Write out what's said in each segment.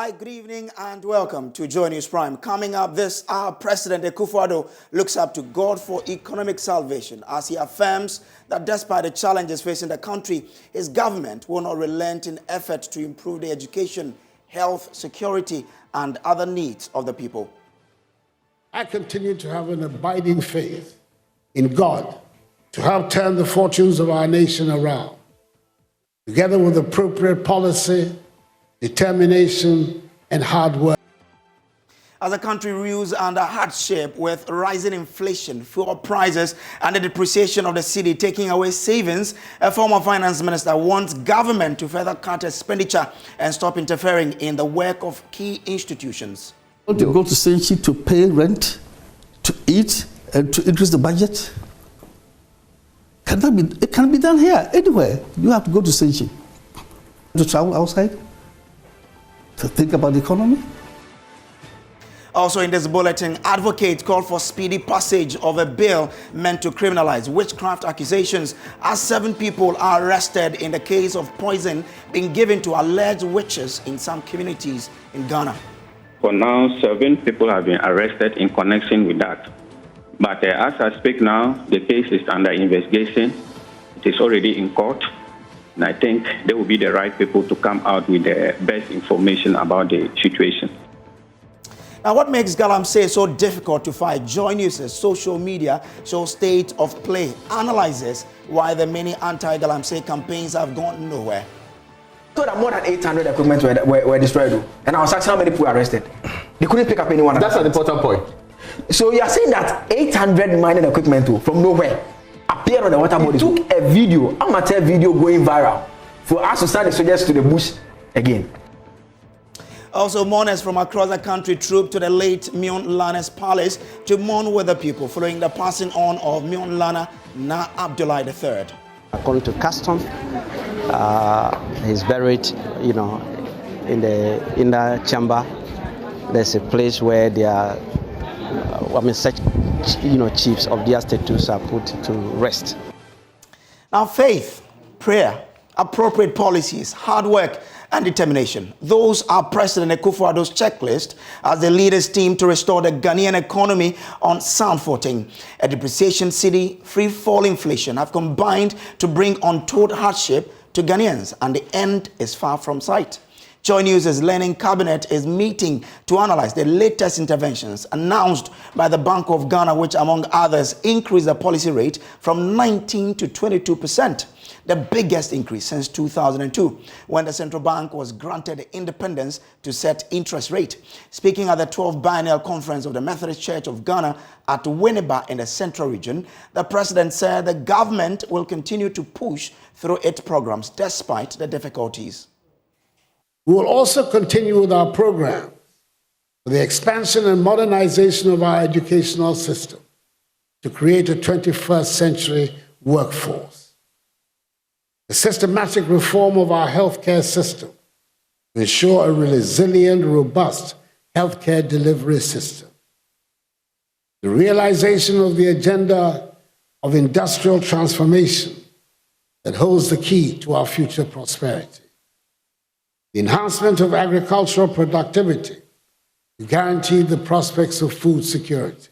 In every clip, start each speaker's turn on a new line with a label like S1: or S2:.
S1: Hi, good evening and welcome to Joy News Prime. Coming up this hour, President Akufo-Addo looks up to God for economic salvation as he affirms that despite the challenges facing the country, his government will not relent in effort to improve the education, health, security, and other needs of the people.
S2: I continue to have an abiding faith in God to help turn the fortunes of our nation around. Together with appropriate policy, determination, and hard work.
S1: As the country reels under hardship with rising inflation, fuel prices, and the depreciation of the city taking away savings, a former finance minister wants government to further cut expenditure and stop interfering in the work of key institutions.
S3: To go to Senchi to pay rent, to eat, and to increase the budget? It can be done here, anywhere. You have to go to Senchi. To travel outside, to think about the economy.
S1: Also in this bulletin, advocates called for speedy passage of a bill meant to criminalize witchcraft accusations as 7 people are arrested in the case of poison being given to alleged witches in some communities in Ghana.
S4: For now, 7 people have been arrested in connection with that. But as I speak now, the case is under investigation. It is already in court. And I think they will be the right people to come out with the best information about the situation.
S1: Now, what makes Galamsey so difficult to fight? Joy News' social media shows state of play, analyzes why the many anti-Galamsey campaigns have gone nowhere.
S5: So that more than 800 equipment were destroyed, and I was asking how many people were arrested. They couldn't pick up anyone.
S6: That's an important point.
S5: So you are saying that 800 mining equipment from nowhere appeared on the water body. It took a video, amateur video going viral, for us to send the soldiers to the bush again.
S1: Also, mourners from across the country trooped to the late Myun Lana's palace to mourn with the people following the passing on of Myun Lana Na Abdullah III.
S7: According to custom, he's buried, in the inner chamber. There's a place where there are, such, chiefs of their status are put to rest.
S1: Now, faith, prayer, appropriate policies, hard work, and determination. Those are President Akufo-Addo's checklist as the leaders team to restore the Ghanaian economy on sound footing. A depreciation city, free-fall inflation have combined to bring untold hardship to Ghanaians, and the end is far from sight. Joy News' Learning Cabinet is meeting to analyze the latest interventions announced by the Bank of Ghana, which, among others, increased the policy rate from 19 to 22%. The biggest increase since 2002, when the central bank was granted the independence to set interest rate. Speaking at the 12th Biennial Conference of the Methodist Church of Ghana at Winneba in the Central Region, the president said the government will continue to push through its programs despite the difficulties.
S2: We will also continue with our program for the expansion and modernization of our educational system to create a 21st century workforce. The systematic reform of our healthcare system to ensure a resilient, robust healthcare delivery system. The realization of the agenda of industrial transformation that holds the key to our future prosperity. The enhancement of agricultural productivity to guarantee the prospects of food security.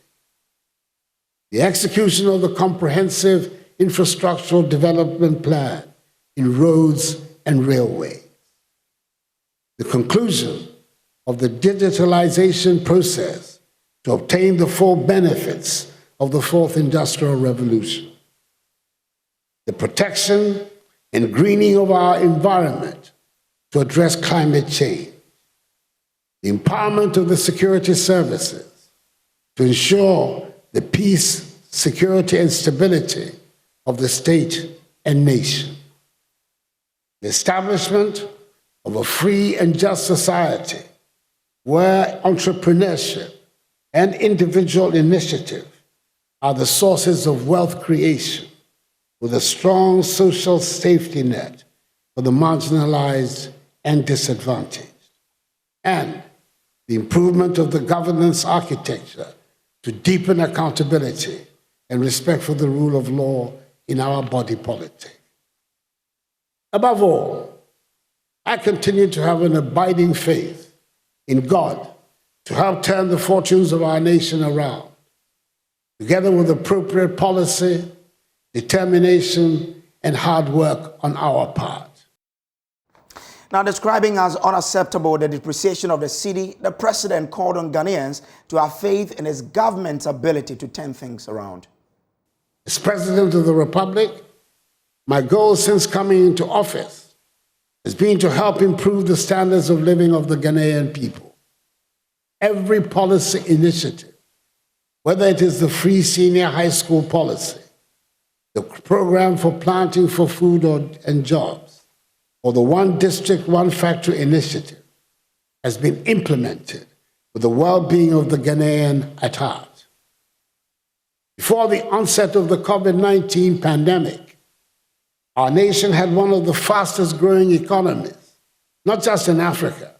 S2: The execution of the comprehensive infrastructural development plan in roads and railways. The conclusion of the digitalization process to obtain the full benefits of the fourth industrial revolution. The protection and greening of our environment to address climate change. The empowerment of the security services to ensure the peace, security, and stability of the state and nation. The establishment of a free and just society where entrepreneurship and individual initiative are the sources of wealth creation with a strong social safety net for the marginalized and disadvantaged. And the improvement of the governance architecture to deepen accountability and respect for the rule of law in our body politic. Above all, I continue to have an abiding faith in God to help turn the fortunes of our nation around, together with appropriate policy, determination, and hard work on our part.
S1: Now, describing as unacceptable the depreciation of the cedi, the president called on Ghanaians to have faith in his government's ability to turn things around.
S2: As President of the Republic, my goal since coming into office has been to help improve the standards of living of the Ghanaian people. Every policy initiative, whether it is the free senior high school policy, the program for planting for food and jobs, or the One District, One Factory initiative, has been implemented with the well-being of the Ghanaian at heart. Before the onset of the COVID-19 pandemic, our nation had one of the fastest growing economies, not just in Africa,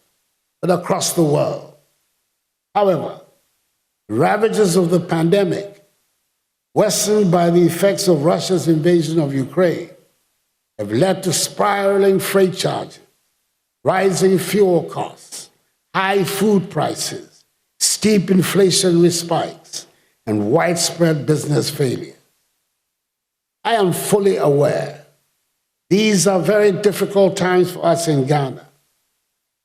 S2: but across the world. However, the ravages of the pandemic, worsened by the effects of Russia's invasion of Ukraine, have led to spiraling freight charges, rising fuel costs, high food prices, steep inflationary spikes, and widespread business failure. I am fully aware these are very difficult times for us in Ghana,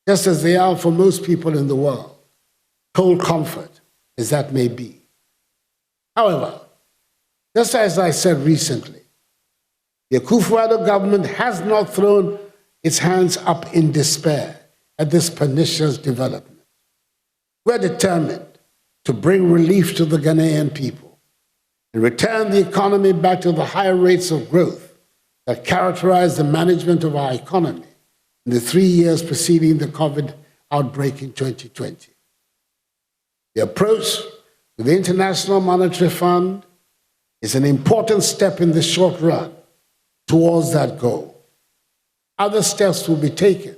S2: just as they are for most people in the world, cold comfort as that may be. However, just as I said recently, the Akufo-Addo government has not thrown its hands up in despair at this pernicious development. We're determined to bring relief to the Ghanaian people and return the economy back to the high rates of growth that characterized the management of our economy in the 3 years preceding the COVID outbreak in 2020. The approach with the International Monetary Fund is an important step in the short run towards that goal. Other steps will be taken,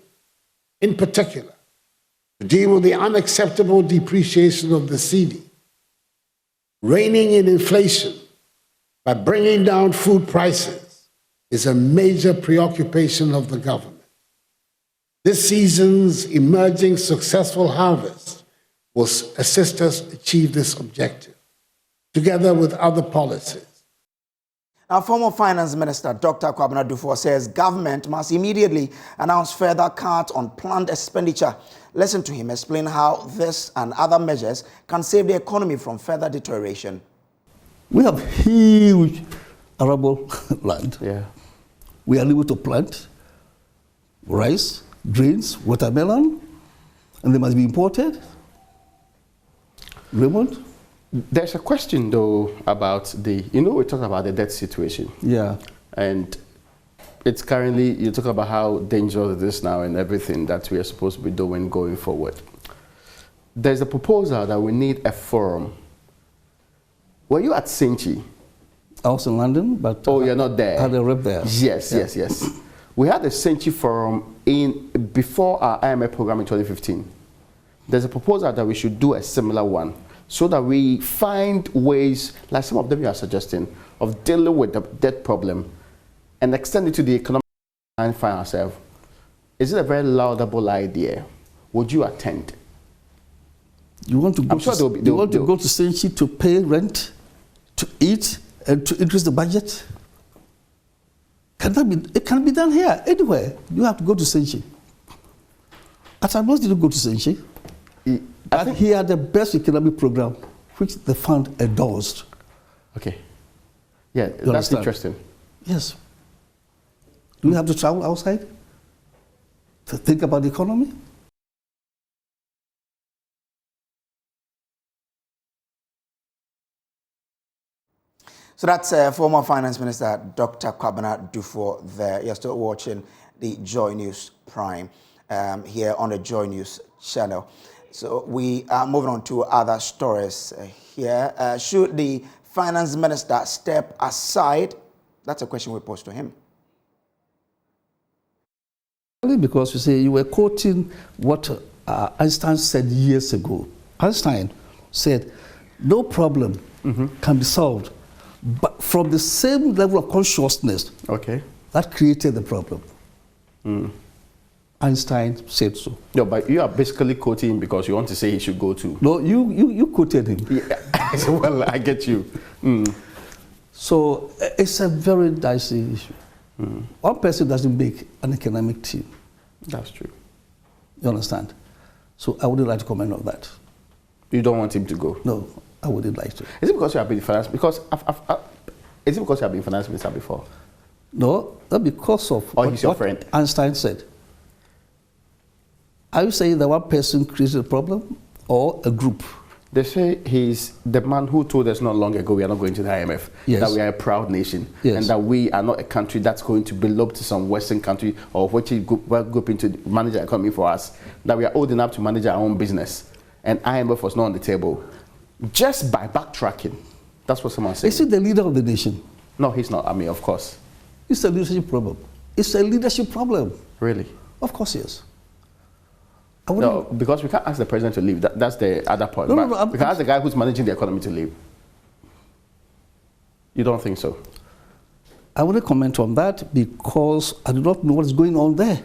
S2: in particular, to deal with the unacceptable depreciation of the cedi, reining in inflation by bringing down food prices is a major preoccupation of the government. This season's emerging successful harvest will assist us achieve this objective, together with other policies.
S1: Now, former Finance Minister Dr. Kwabena Duffour says government must immediately announce further cuts on planned expenditure. Listen to him explain how this and other measures can save the economy from further deterioration.
S3: We have huge arable land.
S5: Yeah.
S3: We are able to plant rice, grains, watermelon, and they must be imported. Raymond?
S6: There's a question, though, about we talk about the debt situation.
S3: Yeah.
S6: And it's currently, you talk about how dangerous it is now and everything that we are supposed to be doing going forward. There's a proposal that we need a forum. Were you at Senchi?
S3: I was in London, but...
S6: Oh, you're not there?
S3: I had a rep there.
S6: Yes, yeah. yes. We had the Senchi forum before our IMF program in 2015. There's a proposal that we should do a similar one, so that we find ways, like some of them you are suggesting, of dealing with the debt problem and extend it to the economic and find ourselves. Is it a very laudable idea? Would you attend?
S3: You want to go to Senchi to pay rent, to eat, and to increase the budget? It can be done here, anywhere. You have to go to Senchi. At most, you don't go to Senchi. But he had the best economic program, which the fund endorsed.
S6: Okay. Yeah, that's interesting.
S3: Yes. Do we have to travel outside to think about the economy?
S1: So that's former Finance Minister Dr. Kwabena Duffour there. You're still watching the Joy News Prime here on the Joy News channel. So we are moving on to other stories here. Should the Finance Minister step aside? That's a question we posed to him.
S3: Because you say you were quoting what Einstein said years ago. Einstein said, no problem can be solved, but from the same level of consciousness that created the problem. Einstein said so.
S6: No, but you are basically quoting him because you want to say he should go too.
S3: No, you quoted him.
S6: Yeah. Well, I get you.
S3: So it's a very dicey issue. One person doesn't make an economic team.
S6: That's true.
S3: You understand? So I wouldn't like to comment on that.
S6: You don't want him to go?
S3: No, I wouldn't like to.
S6: Is it because you have been finance? Because is it because you have been finance minister before?
S3: No, not because of
S6: he's your friend.
S3: Einstein said. Are you saying that one person created a problem or a group?
S6: They say he's the man who told us not long ago we are not going to the IMF,
S3: yes.
S6: that we are a proud nation,
S3: yes.
S6: and that we are not a country that's going to be looked to some Western country or which group into manage the economy for us, that we are old enough to manage our own business, and IMF was not on the table. Just by backtracking, that's what someone said.
S3: Is he the leader of the nation?
S6: No, he's not. I mean, of course.
S3: It's a leadership problem. It's a leadership problem.
S6: Really?
S3: Of course, yes.
S6: No, because we can't ask the president to leave. That's the other point.
S3: No,
S6: we can ask the guy who's managing the economy to leave. You don't think so?
S3: I wouldn't comment on that because I do not know what is going on there.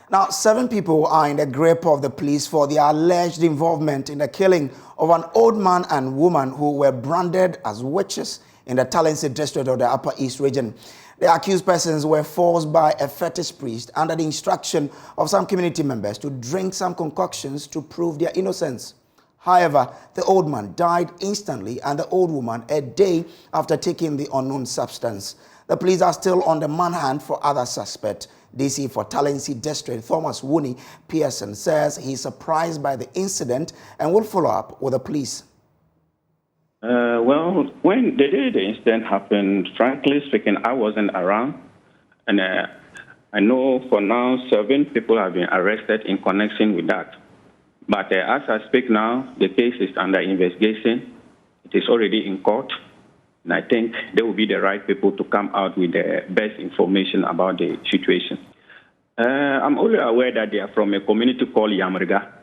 S1: Now, 7 people are in the grip of the police for their alleged involvement in the killing of an old man and woman who were branded as witches in the Talensi district of the Upper East region. The accused persons were forced by a fetish priest under the instruction of some community members to drink some concoctions to prove their innocence. However, the old man died instantly and the old woman a day after taking the unknown substance. The police are still on the manhunt for other suspects. DC for Talensi District, Thomas Wooney Pearson, says he's surprised by the incident and will follow up with the police.
S4: Well, when the day the incident happened, frankly speaking, I wasn't around. And I know for now 7 people have been arrested in connection with that. But as I speak now, the case is under investigation. It is already in court. And I think they will be the right people to come out with the best information about the situation. I'm only aware that they are from a community called Yamriga.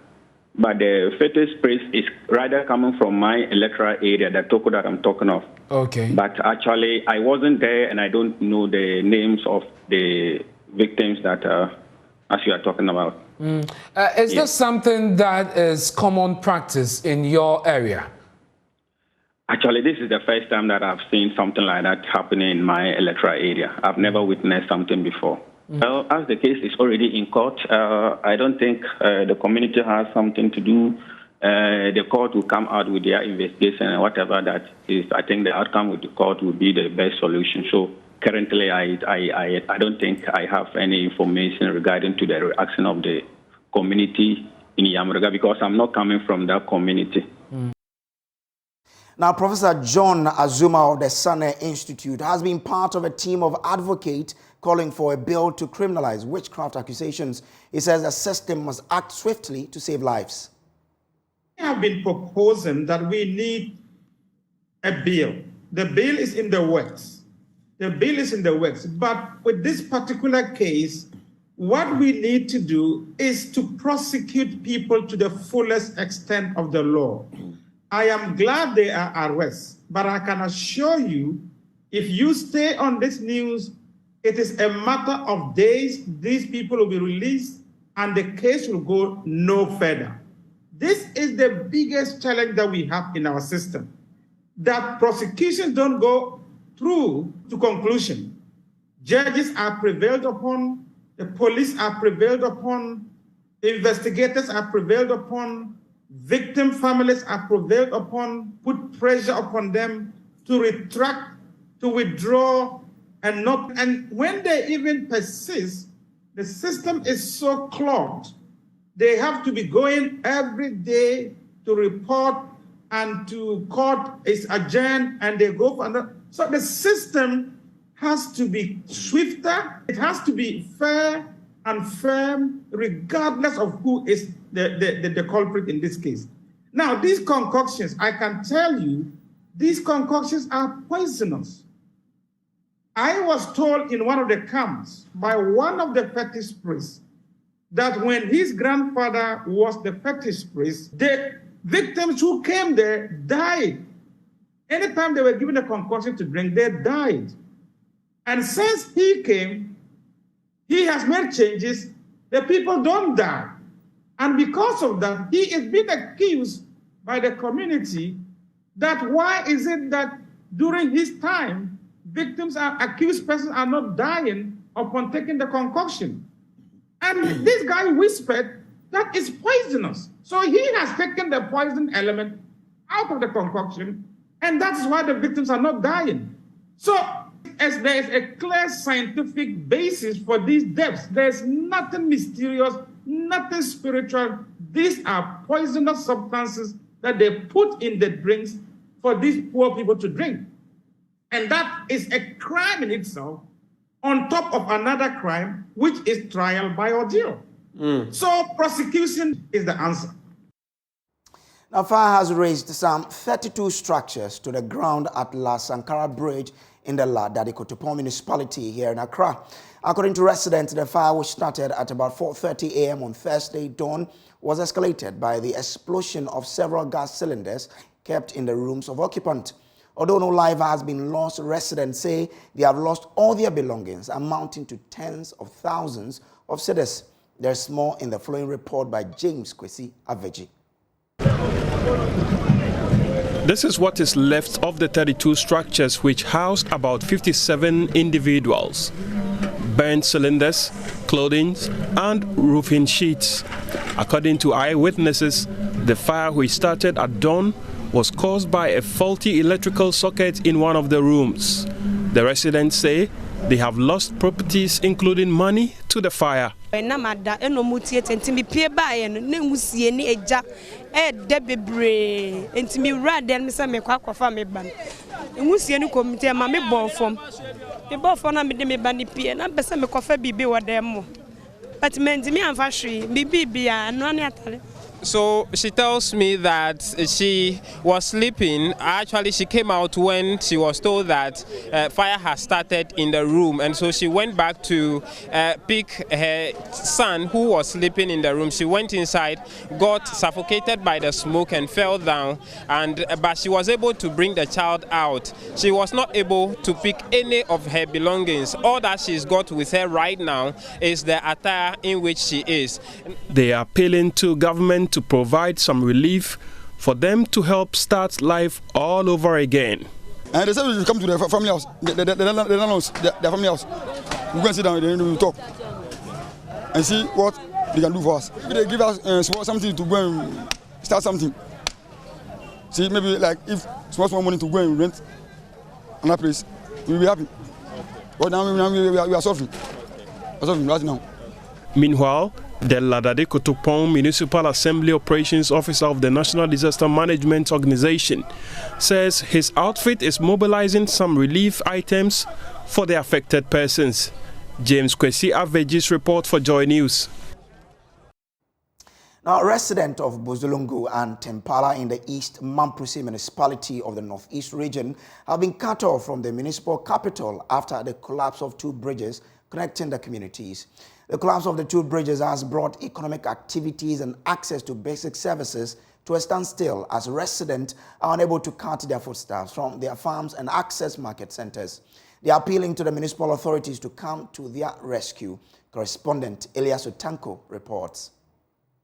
S4: But the fetish priest is rather coming from my electoral area, the Toko that I'm talking of.
S8: Okay.
S4: But actually, I wasn't there and I don't know the names of the victims that as you are talking about.
S8: Is this something that is common practice in your area?
S4: Actually, this is the first time that I've seen something like that happening in my electoral area. I've never witnessed something before. Well, as the case is already in court, I don't think the community has something to do. The court will come out with their investigation and whatever that is. I think the outcome with the court will be the best solution. So currently, I don't think I have any information regarding to the reaction of the community in Yamriga because I'm not coming from that community.
S1: Now, Professor John Azuma of the Sane Institute has been part of a team of advocates calling for a bill to criminalize witchcraft accusations. He says the system must act swiftly to save lives.
S9: We have been proposing that we need a bill. The bill is in the works. The bill is in the works. But with this particular case, what we need to do is to prosecute people to the fullest extent of the law. I am glad they are arrested, but I can assure you, if you stay on this news, it is a matter of days. These people will be released and the case will go no further. This is the biggest challenge that we have in our system, that prosecutions don't go through to conclusion. Judges are prevailed upon, the police are prevailed upon, investigators are prevailed upon, victim families are prevailed upon, put pressure upon them to retract, to withdraw, and when they even persist, the system is so clogged. They have to be going every day to report and to court is adjourned and they go for another. So the system has to be swifter. It has to be fair and firm, regardless of who is the culprit in this case. Now, these concoctions, I can tell you, these concoctions are poisonous. I was told in one of the camps by one of the fetish priests that when his grandfather was the fetish priest, the victims who came there died. Anytime they were given a concoction to drink, they died. And since he came, he has made changes, the people don't die. And because of that, he is being accused by the community that why is it that during his time, accused persons are not dying upon taking the concoction. And this guy whispered that it's poisonous. So he has taken the poison element out of the concoction, and that's why the victims are not dying. So as there is a clear scientific basis for these deaths, there's nothing mysterious, nothing spiritual. These are poisonous substances that they put in the drinks for these poor people to drink. And that is a crime in itself, on top of another crime, which is trial by ordeal. So prosecution is the answer.
S1: Now, fire has raised some 32 structures to the ground at La Sankara Bridge in the Ladadikotopon municipality here in Accra. According to residents, the fire, which started at about 4:30 a.m. on Thursday dawn, was escalated by the explosion of several gas cylinders kept in the rooms of occupants. Although no life has been lost, residents say they have lost all their belongings, amounting to tens of thousands of cedis. There's more in the following report by James Kwesi Aveji.
S10: This is what is left of the 32 structures which housed about 57 individuals. Burnt cylinders, clothing, and roofing sheets. According to eyewitnesses, the fire which started at dawn was caused by a faulty electrical socket in one of the rooms. The residents say they have lost properties, including money, to the fire.
S11: So she tells me that she was sleeping. Actually, she came out when she was told that fire has started in the room, and so she went back to pick her son who was sleeping in the room. She went inside, got suffocated by the smoke and fell down, but she was able to bring the child out. She was not able to pick any of her belongings. All that she's got with her right now is the attire in which she is.
S10: They are appealing to government to provide some relief for them to help start life all over again.
S12: And they said we come to the family house, the family house. We go and sit down and we talk and see what they can do for us. They give us something to go and start something. See, maybe like if small money to go and rent another place, we'll be happy. But now we are suffering. We're suffering right now.
S10: Meanwhile, the Ladadikotopon Municipal Assembly Operations Officer of the National Disaster Management Organization says his outfit is mobilizing some relief items for the affected persons. James Kwesi Aveji's report for Joy News.
S1: Now, residents of Bozolongo and Tempala in the East Mamprusi municipality of the Northeast region have been cut off from the municipal capital after the collapse of two bridges connecting the communities. The collapse of the two bridges has brought economic activities and access to basic services to a standstill as residents are unable to cut their foodstuffs from their farms and access market centers. They are appealing to the municipal authorities to come to their rescue. Correspondent Elias Otanko reports.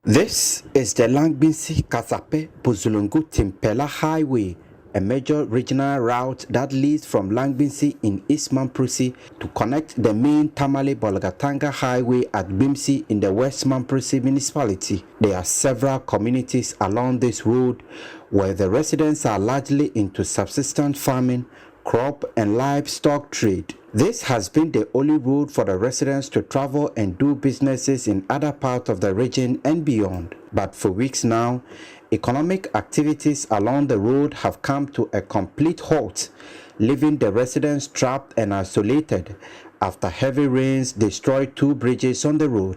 S13: This is the Langbinsi-Kasape-Bozolongo-Timpela Highway, a major regional route that leads from Langbinsi in East Mamprusi to connect the main Tamale-Bolgatanga Highway at Bimsi in the West Mamprusi municipality. There are several communities along this road where the residents are largely into subsistence farming, crop and livestock trade. This has been the only route for the residents to travel and do businesses in other parts of the region and beyond. But for weeks now, economic activities along the road have come to a complete halt, leaving the residents trapped and isolated after heavy rains destroyed two bridges on the road.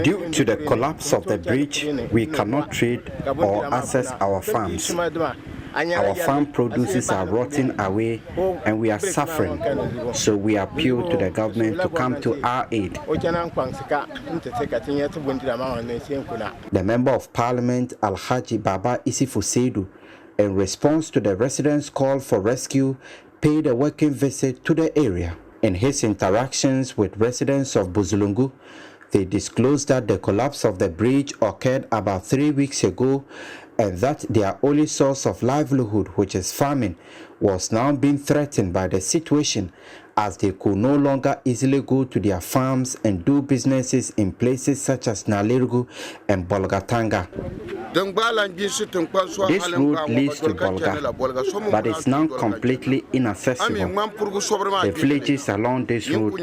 S13: Due to the collapse of the bridge, we cannot trade or access our farms. Our farm produces are rotting away and we are suffering, so we appeal to the government to come to our aid. The Member of Parliament Alhaji Baba Isifu Seidu in response to the residents' call for rescue, paid a working visit to the area. In his interactions with residents of Buzulungu, they disclosed that the collapse of the bridge occurred about 3 weeks ago and that their only source of livelihood, which is farming, was now being threatened by the situation as they could no longer easily go to their farms and do businesses in places such as Nalirgu and Bolgatanga. This road leads to Bolga, but it's now completely inaccessible. The villages along this road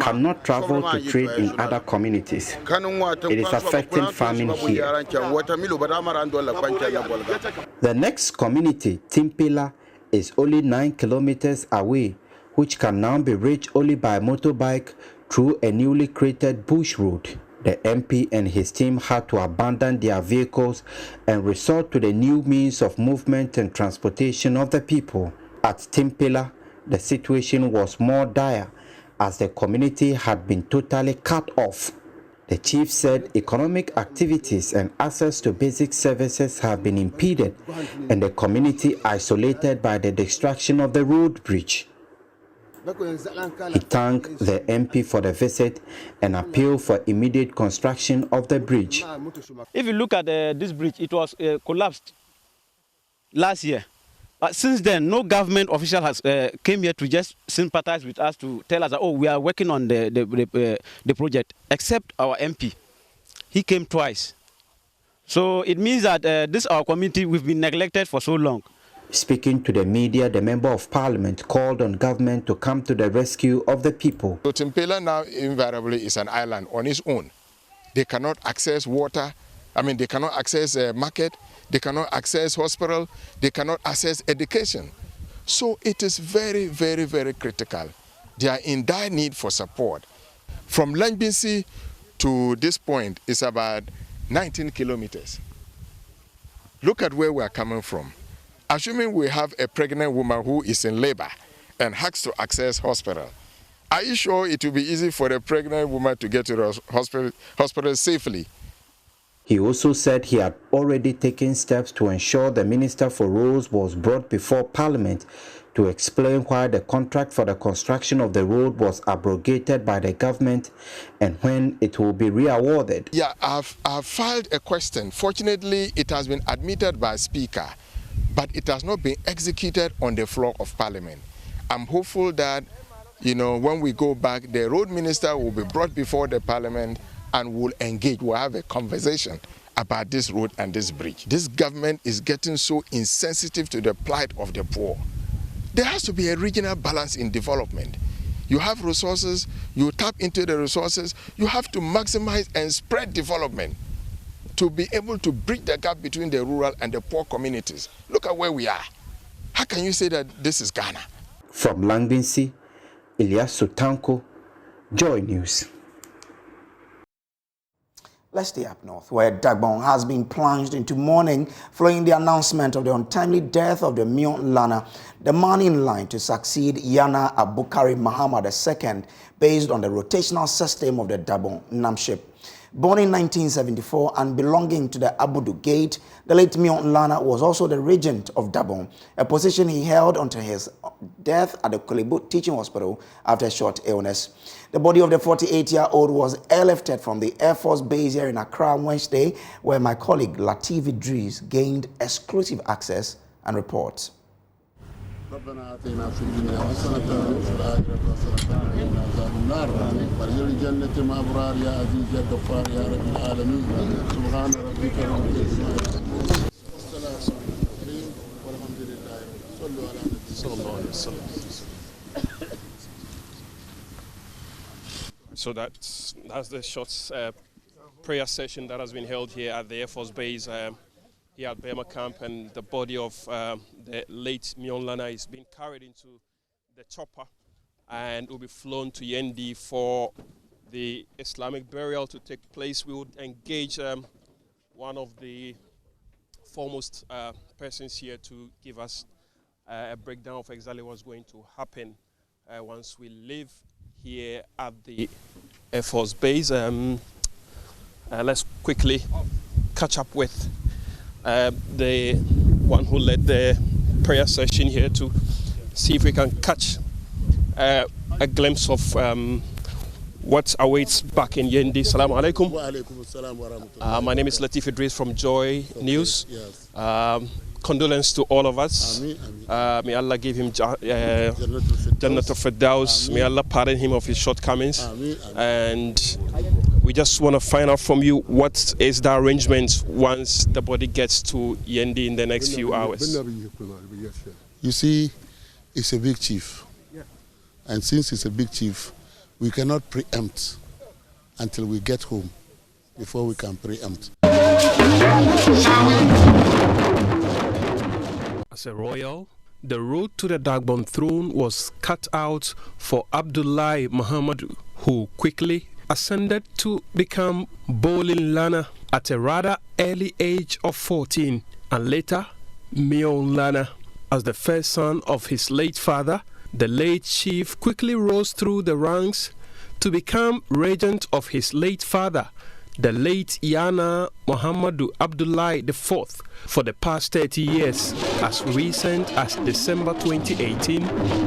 S13: cannot travel to trade in other communities. It is affecting farming here. The next community, Timpila, is only 9 kilometers away, which can now be reached only by motorbike through a newly created bush road. The MP and his team had to abandon their vehicles and resort to the new means of movement and transportation of the people. At Timpila, the situation was more dire as the community had been totally cut off. The chief said economic activities and access to basic services have been impeded and the community isolated by the destruction of the road bridge. He thanked the MP for the visit and appealed for immediate construction of the bridge.
S14: If you look at this bridge, it was collapsed last year. But since then, no government official has came here to just sympathize with us to tell us that, oh, we are working on the project, except our MP. He came twice. So it means that this our community, we've been neglected for so long.
S13: Speaking to the media, the Member of Parliament called on government to come to the rescue of the people.
S15: So Timpila now invariably is an island on its own. They cannot access water. They cannot access a market. They cannot access hospital. They cannot access education. So it is very, very, very critical. They are in dire need for support. From Langbinsi to this point is about 19 kilometers. Look at where we are coming from. Assuming we have a pregnant woman who is in labor and has to access hospital, are you sure it will be easy for a pregnant woman to get to the hospital safely?
S13: He also said he had already taken steps to ensure the Minister for Roads was brought before Parliament to explain why the contract for the construction of the road was abrogated by the government and when it will be re-awarded.
S15: Yeah, I've filed a question. Fortunately, it has been admitted by Speaker, but it has not been executed on the floor of Parliament. I'm hopeful that, when we go back, the road minister will be brought before the Parliament and will engage, we'll have a conversation about this road and this bridge. This government is getting so insensitive to the plight of the poor. There has to be a regional balance in development. You have resources, you tap into the resources, you have to maximize and spread development to be able to bridge the gap between the rural and the poor communities. Look at where we are. How can you say that this is Ghana?
S13: From Langbinsi, Ilyas Sutanko, Joy News.
S1: Let's stay up north, where Dagon has been plunged into mourning following the announcement of the untimely death of the Mion Lana, the man in line to succeed Yana Abukari Muhammad II, based on the rotational system of the Dagon Namship. Born in 1974 and belonging to the Abudu Gate, the late Mion Lana was also the regent of Dagon, a position he held until his death at the Kolebu Teaching Hospital after a short illness. The body of the 48-year-old was airlifted from the Air Force Base here in Accra Wednesday, where my colleague Latif Idris gained exclusive access and reports.
S16: ربنا آتنا في الدنيا حسنة وفي الآخرة حسنة وقنا عذاب النار وارزق الجنة مع أبرار يا عزيز يا غفار يا رب العالمين سبحان ربك رب العزة عما يصفون والسلام على المرسلين والحمد لله صلوا على النبي صلى الله عليه وسلم.
S10: So that's the short prayer session that has been held here at the Air Force Base here at Bema Camp, and the body of the late Mion Lana is being carried into the chopper and will be flown to Yendi for the Islamic burial to take place. We would engage one of the foremost persons here to give us a breakdown of exactly what's going to happen once we leave here at the Air Force Base. Let's quickly catch up with the one who led the prayer session here, to see if we can catch a glimpse of what awaits back in Yendi. Assalamu alaikum. My name is Latif Idris from Joy News.
S16: Yes.
S10: Condolence to all of us. May Allah give him Jannatul Firdaus. May Allah pardon him of his shortcomings. And we just want to find out from you, what is the arrangement once the body gets to Yendi in the next few hours?
S16: You see, it's a big chief. And since it's a big chief, we cannot preempt until we get home before we can preempt.
S10: As a royal, the road to the Dagon throne was cut out for Abdullahi Muhammadu, who quickly ascended to become Bolin Lana at a rather early age of 14, and later Mion Lana. As the first son of his late father, the late chief quickly rose through the ranks to become regent of his late father, the late Yana Muhammadu Abdullahi IV, for the past 30 years. As recent as December 2018,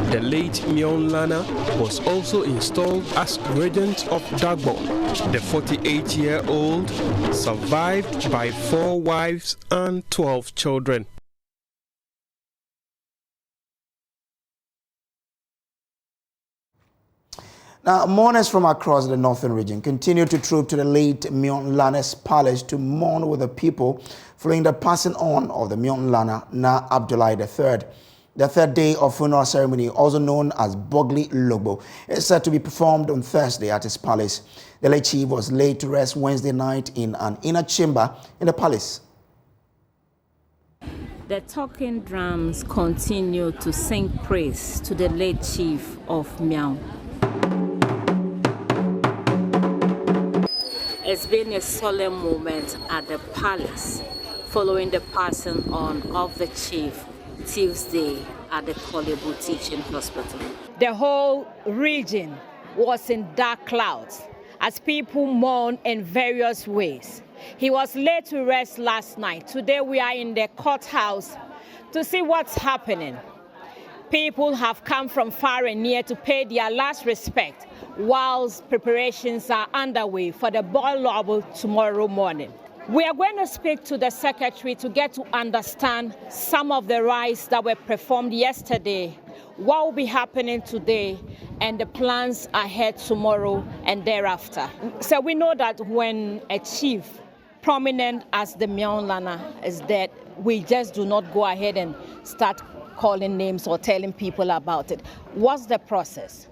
S10: the late Mion Lana was also installed as regent of Dagon. The 48-year-old survived by 4 wives and 12 children.
S1: Now, mourners from across the northern region continue to troop to the late Mion Lana's palace to mourn with the people following the passing on of the Mion Lana Na Abdullahi III. The third day of funeral ceremony, also known as Bogli Lobo, is set to be performed on Thursday at his palace. The late chief was laid to rest Wednesday night in an inner chamber in the palace.
S17: The talking drums continue to sing praise to the late chief of Miao. It's been a solemn moment at the palace following the passing on of the chief Tuesday at the Kolebu Teaching Hospital.
S18: The whole region was in dark clouds as people mourn in various ways. He was laid to rest last night. Today we are in the courthouse to see what's happening. People have come from far and near to pay their last respect whilst preparations are underway for the ball tomorrow morning. We are going to speak to the secretary to get to understand some of the rites that were performed yesterday, what will be happening today, and the plans ahead tomorrow and thereafter. So we know that when a chief prominent as the Mion Lana is dead, we just do not go ahead and start calling names or telling people about it. What's the process?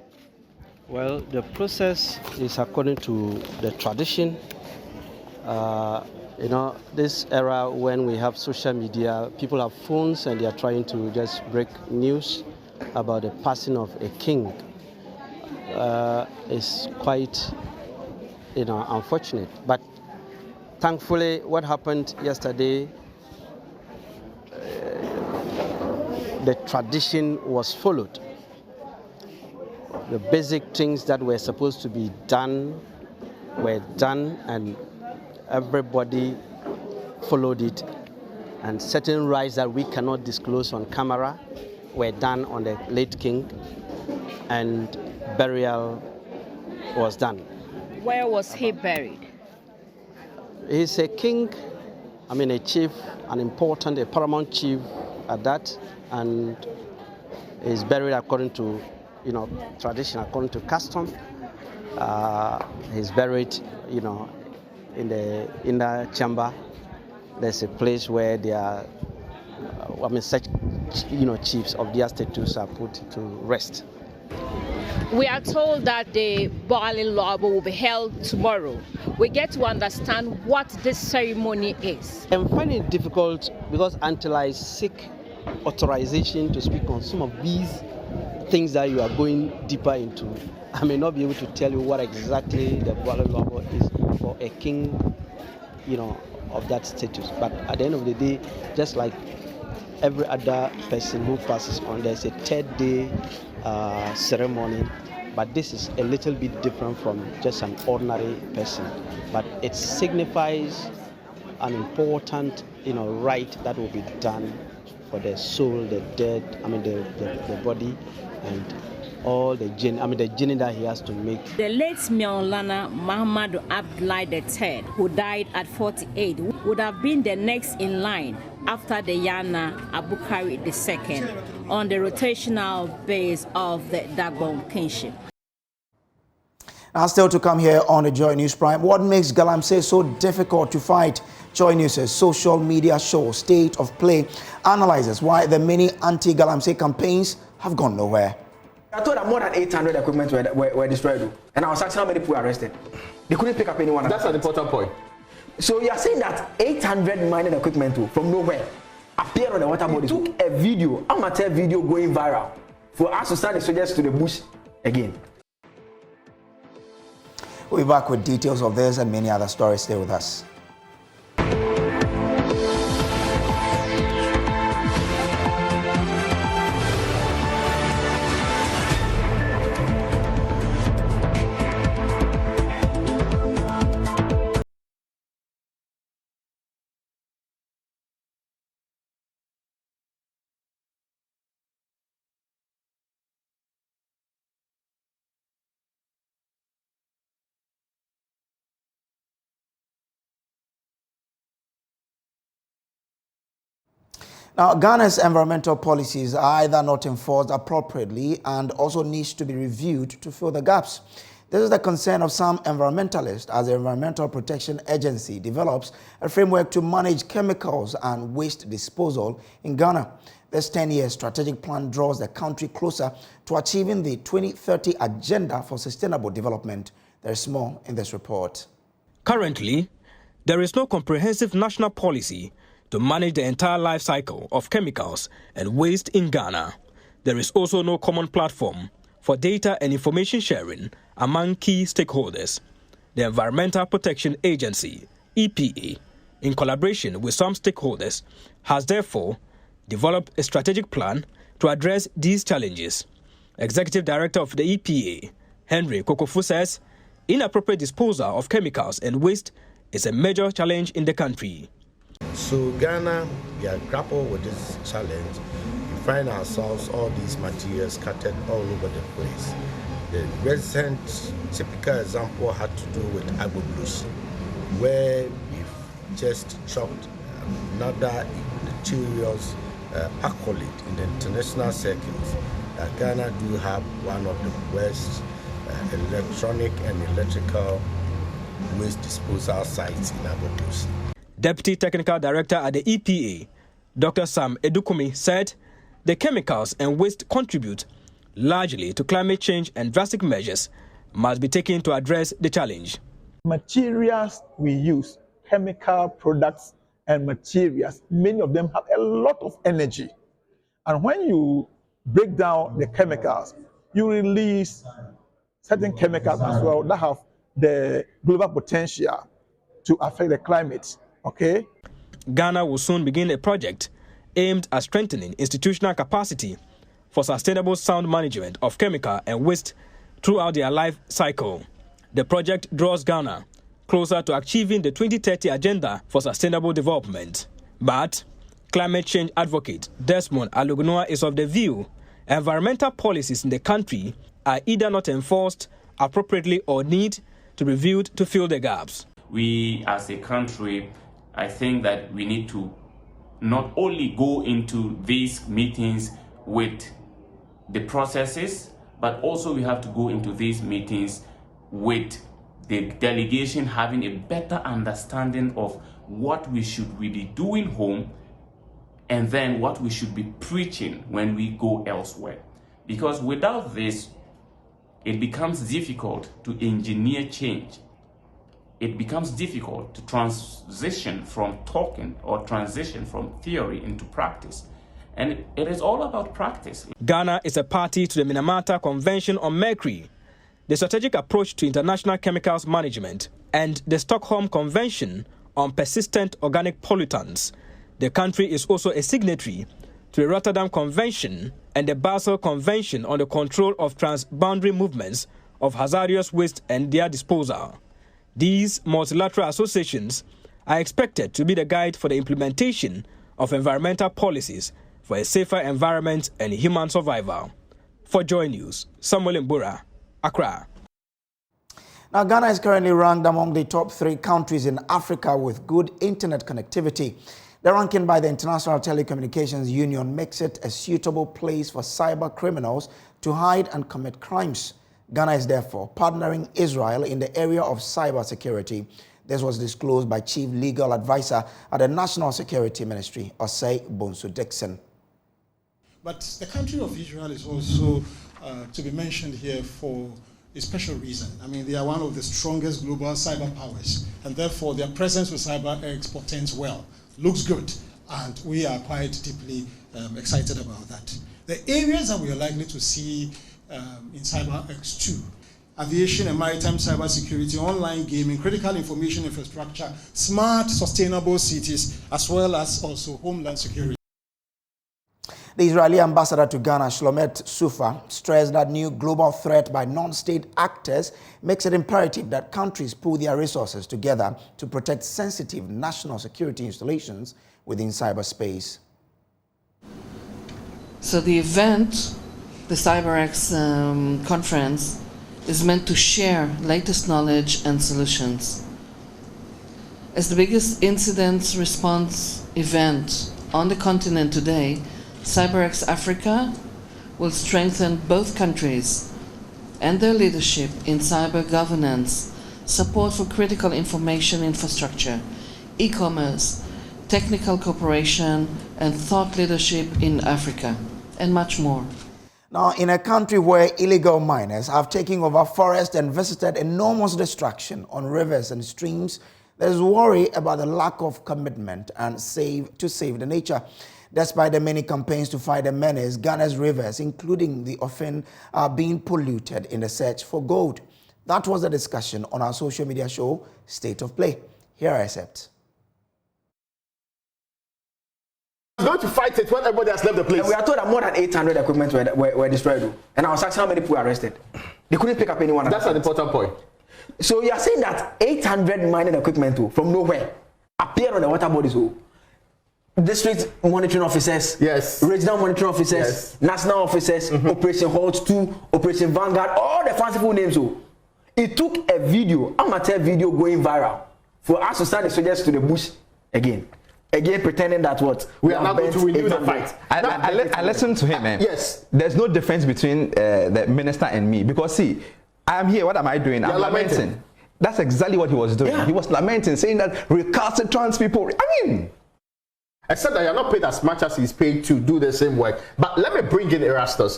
S7: Well, the process is according to the tradition. This era when we have social media, people have phones and they are trying to just break news about the passing of a king. It's quite, unfortunate. But thankfully, what happened yesterday, the tradition was followed. The basic things that were supposed to be done were done, and everybody followed it. And certain rites that we cannot disclose on camera were done on the late king, and burial was done.
S18: Where was he buried?
S7: He's a king, a chief, a paramount chief at that, and is buried according to tradition, according to custom. He's buried, in the inner chamber. There's a place where there are, chiefs of their status are put to rest.
S18: We are told that the Bali Lobo will be held tomorrow. We get to understand what this ceremony is.
S7: I'm finding it difficult because until I seek authorization to speak on some of these things that you are going deeper into, I may not be able to tell you what exactly the Bali Lobo is for a king, of that status. But at the end of the day, just like every other person who passes on, there's a third day ceremony, but this is a little bit different from just an ordinary person. But it signifies an important, rite that will be done for the soul, the dead, the body, and all the journey that he has to make.
S18: The late Maulana Muhammad Abdullahi III, who died at 48, would have been the next in line after the Yana Abukari II on the rotational base of the Dagon kingship.
S1: Now, still to come here on the Joy News Prime, what makes Galamsey so difficult to fight? Joy News' social media show State of Play analyzes why the many anti-Galamsey campaigns have gone nowhere.
S5: I told that more than 800 equipment were destroyed, and I was asking how many people were arrested. They couldn't pick up anyone.
S6: That's an important point.
S5: So you are saying that 800 mining equipment from nowhere appeared on the water body. It took a video, amateur video going viral, for us to send the soldiers to the bush again.
S1: We'll be back with details of this and many other stories. Stay with us. Now, Ghana's environmental policies are either not enforced appropriately and also needs to be reviewed to fill the gaps. This is the concern of some environmentalists as the Environmental Protection Agency develops a framework to manage chemicals and waste disposal in Ghana. This 10-year strategic plan draws the country closer to achieving the 2030 Agenda for Sustainable Development. There is more in this report.
S19: Currently, there is no comprehensive national policy to manage the entire life cycle of chemicals and waste in Ghana. There is also no common platform for data and information sharing among key stakeholders. The Environmental Protection Agency, EPA, in collaboration with some stakeholders, has therefore developed a strategic plan to address these challenges. Executive Director of the EPA, Henry Kokofu, says inappropriate disposal of chemicals and waste is a major challenge in the country.
S20: So Ghana, we are grappled with this challenge. We find ourselves all these materials scattered all over the place. The recent typical example had to do with agroblues, where we've just chopped another notorious accolade in the international circles. Ghana do have one of the worst electronic and electrical waste disposal sites in agroblues.
S19: Deputy Technical Director at the EPA, Dr. Sam Edukumi, said the chemicals and waste contribute largely to climate change and drastic measures must be taken to address the challenge.
S21: Materials we use, chemical products and materials, many of them have a lot of energy. And when you break down the chemicals, you release certain chemicals as well that have the global potential to affect the climate. Okay.
S19: Ghana will soon begin a project aimed at strengthening institutional capacity for sustainable sound management of chemical and waste throughout their life cycle. The project draws Ghana closer to achieving the 2030 Agenda for Sustainable Development. But climate change advocate Desmond Alugunua is of the view environmental policies in the country are either not enforced appropriately or need to be reviewed to fill the gaps.
S22: We as a country, I think that we need to not only go into these meetings with the processes, but also we have to go into these meetings with the delegation having a better understanding of what we should be doing home and then what we should be preaching when we go elsewhere. Because without this, it becomes difficult to engineer change. It becomes difficult to transition from talking or transition from theory into practice. And it is all about practice.
S19: Ghana is a party to the Minamata Convention on Mercury, the strategic approach to international chemicals management, and the Stockholm Convention on persistent organic pollutants. The country is also a signatory to the Rotterdam Convention and the Basel Convention on the control of transboundary movements of hazardous waste and their disposal. These multilateral associations are expected to be the guide for the implementation of environmental policies for a safer environment and human survival. For Joy News, Samuel Mbura, Accra.
S1: Now, Ghana is currently ranked among the top 3 countries in Africa with good internet connectivity. The ranking by the International Telecommunications Union makes it a suitable place for cyber criminals to hide and commit crimes. Ghana is therefore partnering Israel in the area of cybersecurity. This was disclosed by Chief Legal Advisor at the National Security Ministry, Osei Bonsu Dixon.
S2: But the country of Israel is also to be mentioned here for a special reason. I mean, they are one of the strongest global cyber powers, and therefore their presence with CyberX portends well. Looks good, and we are quite deeply excited about that. The areas that we are likely to see in CyberX too: aviation and maritime cybersecurity, online gaming, critical information infrastructure, smart, sustainable cities, as well as also homeland security.
S1: The Israeli ambassador to Ghana, Shlomet Sufa, stressed that new global threat by non-state actors makes it imperative that countries pool their resources together to protect sensitive national security installations within cyberspace.
S3: So the event, the CyberX conference, is meant to share latest knowledge and solutions. As the biggest incident response event on the continent today, CyberX Africa will strengthen both countries and their leadership in cyber governance, support for critical information infrastructure, e-commerce, technical cooperation, and thought leadership in Africa, and much more.
S1: Now, in a country where illegal miners have taken over forests and visited enormous destruction on rivers and streams, there is worry about the lack of commitment and to save the nature. Despite the many campaigns to fight the menace, Ghana's rivers, including the Ofin, are being polluted in the search for gold. That was the discussion on our social media show, State of Play. Here are excerpts.
S5: Going to fight it when everybody has left the place. And we are told that more than 800 equipment were destroyed. And I was asking how many people were arrested. They couldn't pick up anyone.
S6: That's an important point.
S5: So you are saying that 800 mining equipment from nowhere appeared on the water bodies. District monitoring officers,
S6: yes,
S5: regional monitoring officers, yes, national officers, Operation Halt 2, Operation Vanguard, all the fanciful names. It took a video, amateur video, going viral for us to send the soldiers to the bush again, pretending that what
S6: we are not going to renew the fight.
S23: I listened to him, man.
S6: Yes,
S23: there's no difference between the minister and me, because see, I am here. What am I doing? I'm lamenting. That's exactly what he was doing. Yeah. He was lamenting, saying that recalcitrant people. I mean.
S6: Except that you're not paid as much as he's paid to do the same work. But let me bring in Erastus.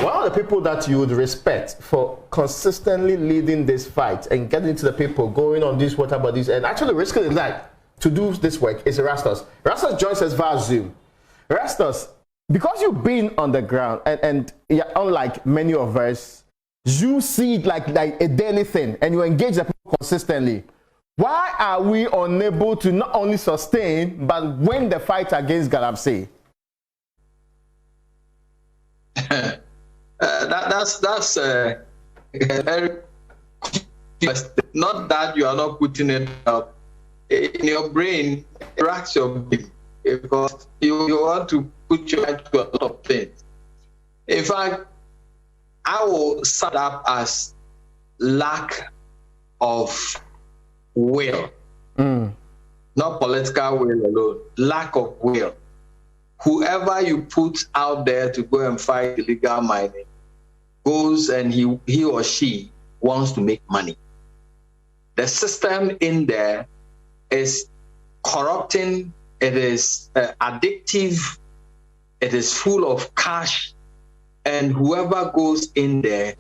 S6: One of the people that you would respect for consistently leading this fight and getting to the people, going on these water bodies and actually risking his life to do this work is Erastus. Erastus joins us via Zoom. Erastus, because you've been on the ground and unlike many of us, you see it like a daily thing and you engage the people consistently. Why are we unable to not only sustain, but win the fight against Galamsey?
S24: That's a very not that you are not putting it up. In your brain, it racks your brain because you want to put your mind to a lot of things. In fact, I will sum up as lack of will, not political will alone, lack of will. Whoever you put out there to go and fight illegal mining goes and he or she wants to make money. The system in there is corrupting, it is addictive, it is full of cash, and whoever goes in there